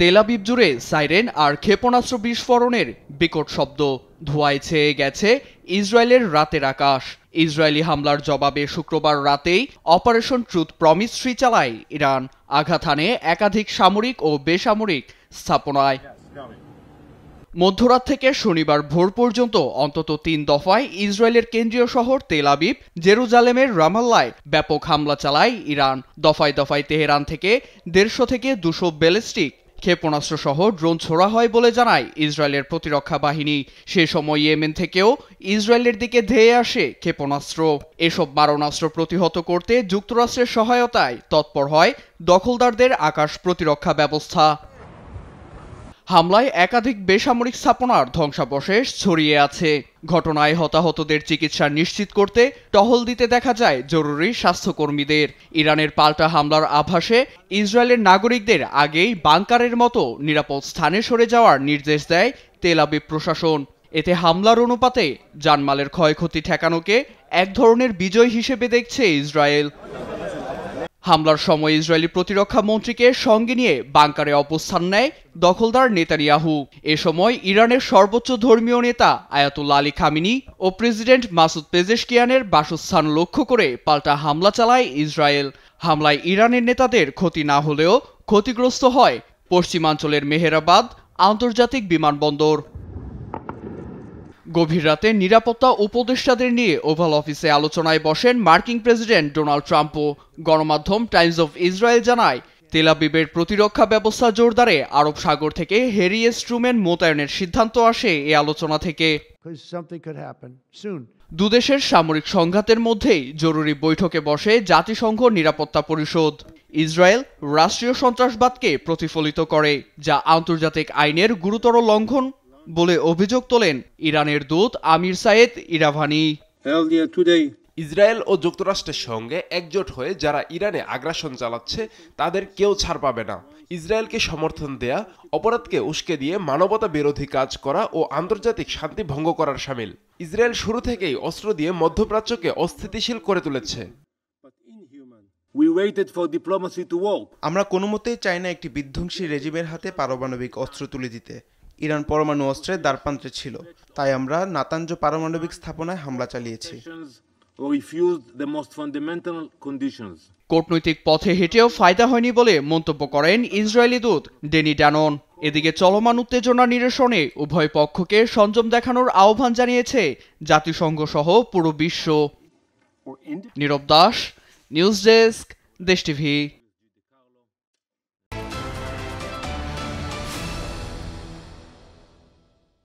Tel Aviv জুড়ে siren আর ক্ষেপণাস্ত্র বিস্ফোরণের বিকট শব্দ। ধোঁয়ায় ছেয়ে গেছে ইসরায়েলের রাতের আকাশ। ইসরায়েলি হামলার জবাবে শুক্রবার রাতেই অপারেশন ট্রুথ প্রমিস 3 চালায় ইরান। আঘাত হানে একাধিক সামরিক ও বেসামরিক স্থাপনায়। মধ্যরাত থেকে শনিবার ভোর পর্যন্ত অন্তত 3 দফায় ইসরায়েলের কেন্দ্রীয় শহর তেল আবিব, জেরুজালেমের রামাল্লায় ব্যাপক হামলা চালায় ইরান। দফায় দফায় তেহরান থেকে 150 থেকে 200 ব্যালিস্টিক ক্ষেপণাস্ত্র সহ ড্রোন ছোড়া হয় বলে জানায় ইসরায়েলের প্রতিরক্ষা বাহিনী। সে সময় ইয়েমেন থেকেও ইসরায়েলের দিকে ধেয়ে আসে ক্ষেপণাস্ত্র। এসব মারণাস্ত্র প্রতিহত করতে যুক্তরাষ্ট্রের সহায়তায় তৎপর হয় দখলদারদের আকাশ প্রতিরক্ষা ব্যবস্থা। হামলায় একাধিক বেসামরিক স্থাপনার ধ্বংসাবশেষ ছড়িয়ে আছে। ঘটনায় হতাহতদের চিকিৎসা নিশ্চিত করতে টহল দিতে দেখা যায় জরুরি স্বাস্থ্যকর্মীদের। ইরানের পাল্টা হামলার আভাসে ইসরায়েলের নাগরিকদের আগেই বাংকারের মতো নিরাপদ স্থানে সরে যাওয়ার নির্দেশ দেয় তেল আবিব প্রশাসন। এতে হামলার অনুপাতে জানমালের ক্ষয়ক্ষতি ঠেকানোকে এক ধরনের বিজয় হিসেবে দেখছে ইসরায়েল। হামলার সময় ইসরায়েলি প্রতিরক্ষা মন্ত্রীকে সঙ্গে নিয়ে বাংকারে অবস্থান নেয় দখলদার নেতানিয়াহু। এ সময় ইরানের সর্বোচ্চ ধর্মীয় নেতা আয়াতুল্লাহ আলী খামিনি ও প্রেসিডেন্ট মাসুদ পেজেশকিয়ানের বাসস্থান লক্ষ্য করে পাল্টা হামলা চালায় ইসরায়েল। হামলায় ইরানের নেতাদের ক্ষতি না হলেও ক্ষতিগ্রস্ত হয় পশ্চিমাঞ্চলের মেহেরাবাদ আন্তর্জাতিক বিমানবন্দর। গভীর রাতে নিরাপত্তা উপদেষ্টাদের নিয়ে ওভাল অফিসে আলোচনায় বসেন মার্কিন প্রেসিডেন্ট ডোনাল্ড ট্রাম্পও। গণমাধ্যম টাইমস অফ ইসরায়েল জানায়, তেল আবিবের প্রতিরক্ষা ব্যবস্থা জোরদারে আরব সাগর থেকে হ্যারি এস ট্রুম্যান মোতায়েনের সিদ্ধান্ত আসে এ আলোচনা থেকে। দুদেশের সামরিক সংঘাতের মধ্যেই জরুরি বৈঠকে বসে জাতিসংঘ নিরাপত্তা পরিষদ। ইসরায়েল রাষ্ট্রীয় সন্ত্রাসবাদকে প্রতিফলিত করে, যা আন্তর্জাতিক আইনের গুরুতর লঙ্ঘন বলে অভিযোগ তোলেন ইরানের দূত আমির সায়েদ ইরাভানি। ইসরায়েল ও যুক্তরাষ্ট্রের সঙ্গে একজোট হয়ে যারা ইরানে আগ্রাসন চালাচ্ছে তাদের কেউ ছাড় পাবে না। ইসরায়েলকে সমর্থন দেয়া, অপরাধকে উস্কে দিয়ে মানবতা বিরোধী কাজ করা ও আন্তর্জাতিক শান্তি ভঙ্গ করার শামিল। ইসরায়েল শুরু থেকেই অস্ত্র দিয়ে মধ্যপ্রাচ্যকে অস্থিতিশীল করে তুলেছে। আমরা কোনোমতেই চাই না একটি বিধ্বংসী রেজিমের হাতে পারমাণবিক অস্ত্র তুলে দিতে। ইরান পরমাণু অস্ত্রের দ্বারপ্রান্তে ছিল, তাই আমরা নাতাঞ্জ পারমাণবিক স্থাপনায় হামলা চালিয়েছি। কূটনৈতিক পথে হেঁটেও ফায়দা হয়নি বলে মন্তব্য করেন ইসরায়েলি দূত ডেনি ড্যানন। এদিকে চলমান উত্তেজনা নিরসনে উভয় পক্ষকে সংযম দেখানোর আহ্বান জানিয়েছে জাতিসংঘ সহ পুরো বিশ্ব। নীরব দাস, নিউজ ডেস্ক, দেশ টিভি।